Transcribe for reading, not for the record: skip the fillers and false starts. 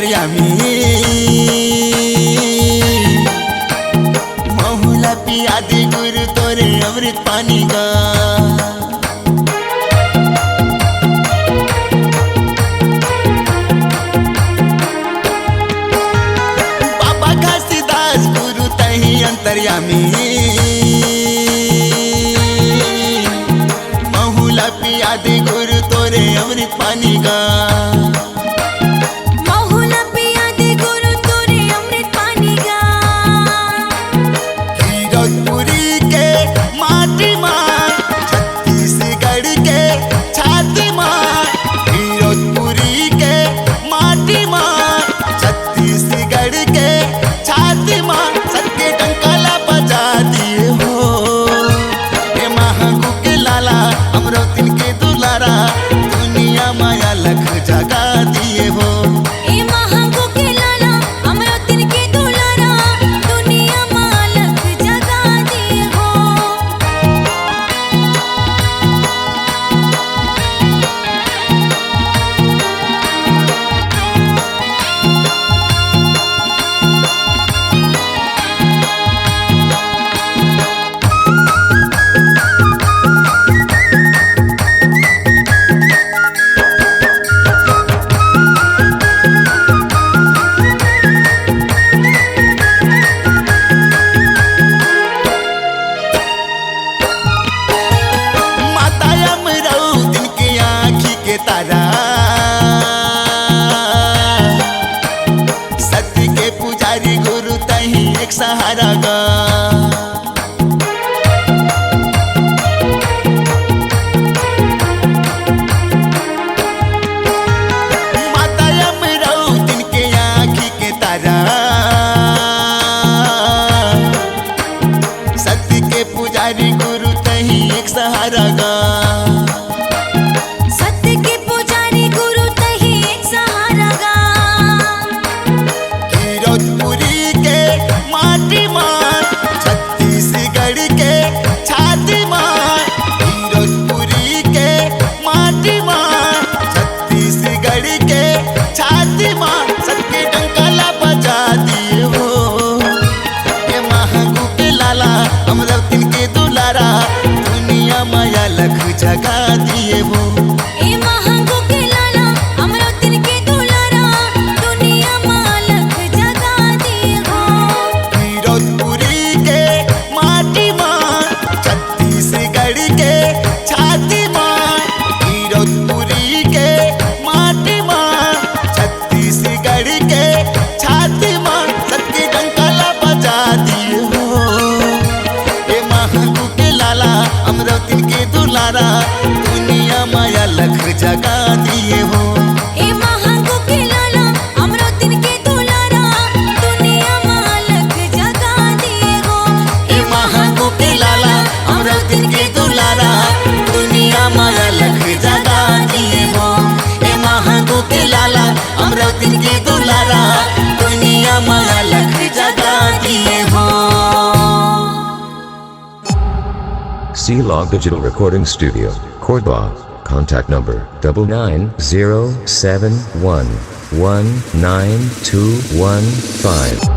अंतर्यामी महुला पिया दे गुरु तोरे अमृत पानी का। बाबा घासीदास गुरु तही अंतर्यामी महुला पिया दे गुरु तोरे अमृत पानी का। दुनिया माया लख जगा दिए हो। ए महागो के लाला अमरतिन के दुलारा दुनिया माया लख जगा दिए हो। तारा सत्य के पुजारी गुरु तही एक सहारा गा। माता यमराऊ दिन के आँखी के तारा सत्य के पुजारी गुरु तही एक सहारा गा। दुनिया माया लख जगा दिए हो। ए महागो के लाला अमरतिन के दुलारा दुनिया माया लख जगा दिए हो। फिरोजपुरी के माटी माँ छत्तीसगढ़ के छाती माँ। फिरोजपुरी के माटी माँ छत्तीसगढ़ के छाती माँ सबके डंकाला बजा दिए हो। अमरतिन के दुलारा दुनिया माया लख जगा दिए हो। ए महागो के लाला अमरतिन के दुलारा दुनिया माया लख जगा दिए हो। ए महागो के लाला अमरतिन के दुलारा दुनिया माया लख जगा दिए हो। ए महागो के लाला अमरतिन के दुलारा दुनिया माया लख जगा दिए हो। C-Log Digital Recording Studio, Cordoba. Contact number 99071192115.